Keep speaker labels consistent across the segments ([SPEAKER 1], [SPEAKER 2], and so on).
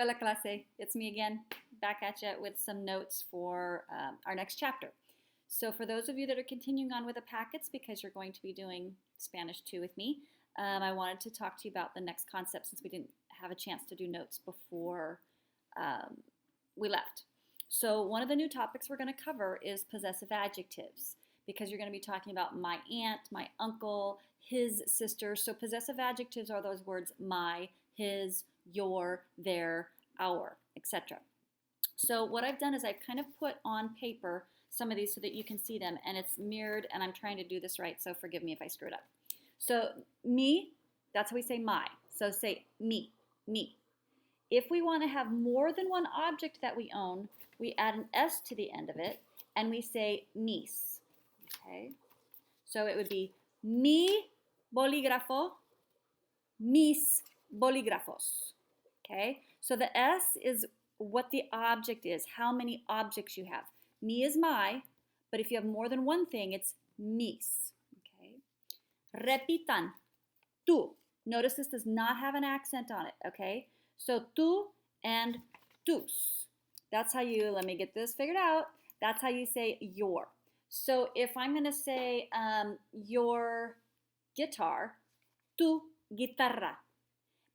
[SPEAKER 1] Hola clase, it's me again, back at you with some notes for our next chapter. So for those of you that are continuing on with the packets because you're going to be doing Spanish 2 with me, I wanted to talk to you about the next concept since we didn't have a chance to do notes before we left. So one of the new topics we're going to cover is possessive adjectives because you're going to be talking about my aunt, my uncle, his sister. So possessive adjectives are those words my, his, your, their, our, etc. So what I've done is I've kind of put on paper some of these so that you can see them, and it's mirrored, and I'm trying to do this right, so forgive me if I screw it up. So me, that's how we say my. So say me, me. If we want to have more than one object that we own, we add an S to the end of it, and we say mis. Okay? So it would be mi bolígrafo, mis bolígrafos. Okay? So the S is what the object is, how many objects you have. Mi is my, but if you have more than one thing, it's mis. Okay? Repitan, tú. Notice this does not have an accent on it, okay? So tú and tus. That's how you, let me get this figured out. That's how you say your. So if I'm going to say your guitar, tu guitarra.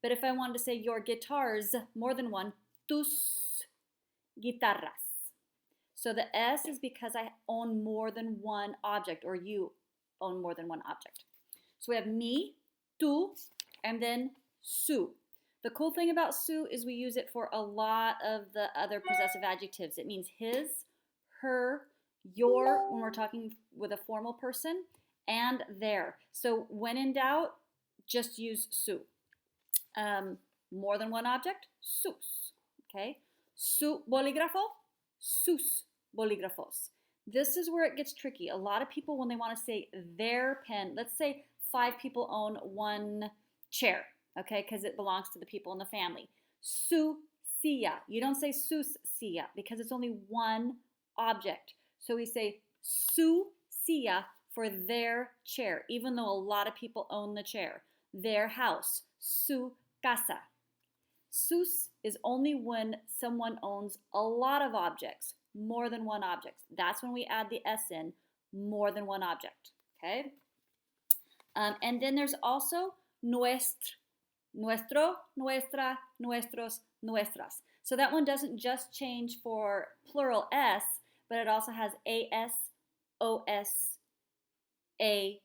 [SPEAKER 1] But if I wanted to say your guitars, more than one, tus guitarras. So the S is because I own more than one object, or you own more than one object. So we have me, tu, and then su. The cool thing about su is we use it for a lot of the other possessive adjectives. It means his, her, your, when we're talking with a formal person, and their. So when in doubt, just use su. More than one object, sus. Okay? Su bolígrafo, sus bolígrafos. This is where it gets tricky. A lot of people, when they want to say their pen, let's say 5 people own one chair, okay, because it belongs to the people in the family. Su silla. You don't say sus silla because it's only one object. So we say su silla for their chair, even though a lot of people own the chair. Their house, su casa. Sus is only when someone owns a lot of objects, more than one object. That's when we add the S in, more than one object, okay? And then there's also nuestro, nuestra, nuestros, nuestras. So that one doesn't just change for plural S, but it also has AS, OS, A,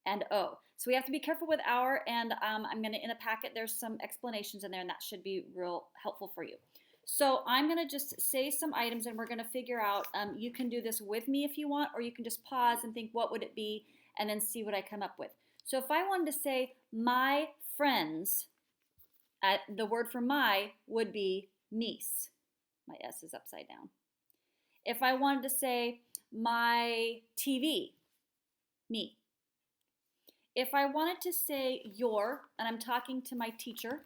[SPEAKER 1] and O. So we have to be careful with our, and I'm going to, in a packet, there's some explanations in there, and that should be real helpful for you. So I'm going to just say some items, and we're going to figure out, you can do this with me if you want, or you can just pause and think, what would it be, and then see what I come up with. So if I wanted to say my friends, the word for my would be mis. My S is upside down. If I wanted to say my TV, me. If I wanted to say your, and I'm talking to my teacher,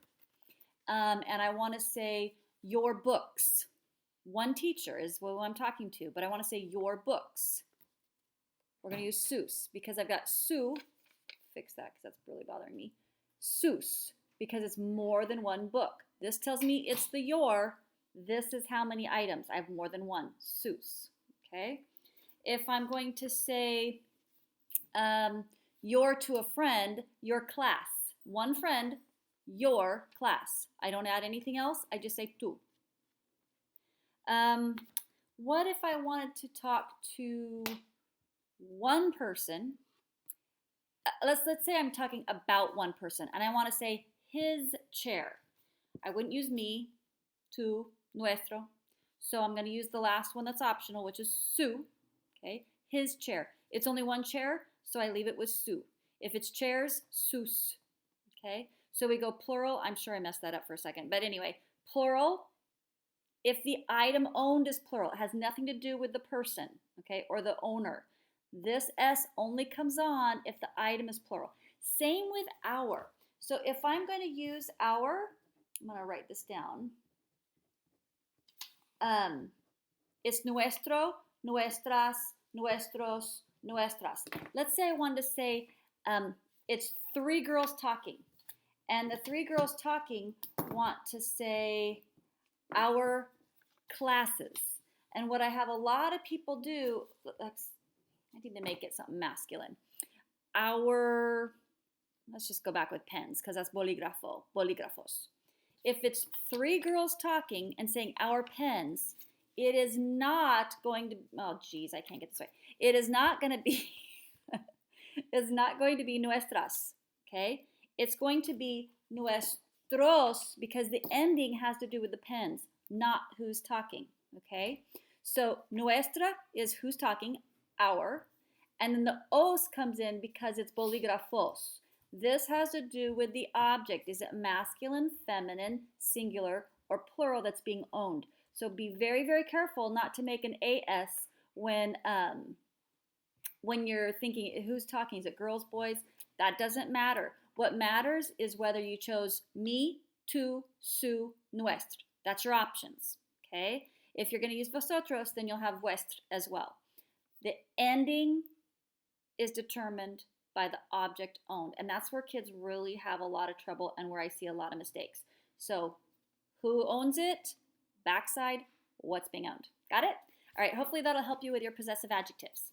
[SPEAKER 1] and I want to say your books. One teacher is who I'm talking to, but I want to say your books. We're going to use sus because I've got su. Fix that because that's really bothering me. Sus, because it's more than one book. This tells me it's the your. This is how many items. I have more than one. Sus. Okay? If I'm going to say your to a friend, your class. One friend, your class. I don't add anything else. I just say tu. What if I wanted to talk to one person? Let's say I'm talking about one person, and I want to say his chair. I wouldn't use me, tu, nuestro. So I'm going to use the last one that's optional, which is su. Okay, his chair. It's only one chair, so I leave it with su. If it's chairs, sus. Okay, so we go plural. I'm sure I messed that up for a second, but anyway, plural. If the item owned is plural, it has nothing to do with the person, okay, or the owner. This S only comes on if the item is plural. Same with our. So if I'm going to use our, I'm going to write this down. It's nuestro, nuestras, nuestros, nuestras. Let's say I wanted to say it's 3 girls talking. And the 3 girls talking want to say our classes. And what I have a lot of people do, I need to make it something masculine. Let's just go back with pens because that's bolígrafo, bolígrafos. If it's three girls talking and saying our pens, it is not going to, oh geez, I can't get this right. It is not going to be, it's not going to be nuestras, okay? It's going to be nuestros because the ending has to do with the pens, not who's talking, okay? So nuestra is who's talking, our, and then the os comes in because it's bolígrafos. This has to do with the object. Is it masculine, feminine, singular, or plural that's being owned? So be very, very careful not to make an AS when you're thinking who's talking. Is it girls, boys? That doesn't matter. What matters is whether you chose mi, tu, su, nuestro. That's your options, okay? If you're going to use vosotros, then you'll have vuestro as well. The ending is determined by the object owned. And that's where kids really have a lot of trouble and where I see a lot of mistakes. So who owns it? Backside, what's being owned. Got it? All right, hopefully that'll help you with your possessive adjectives.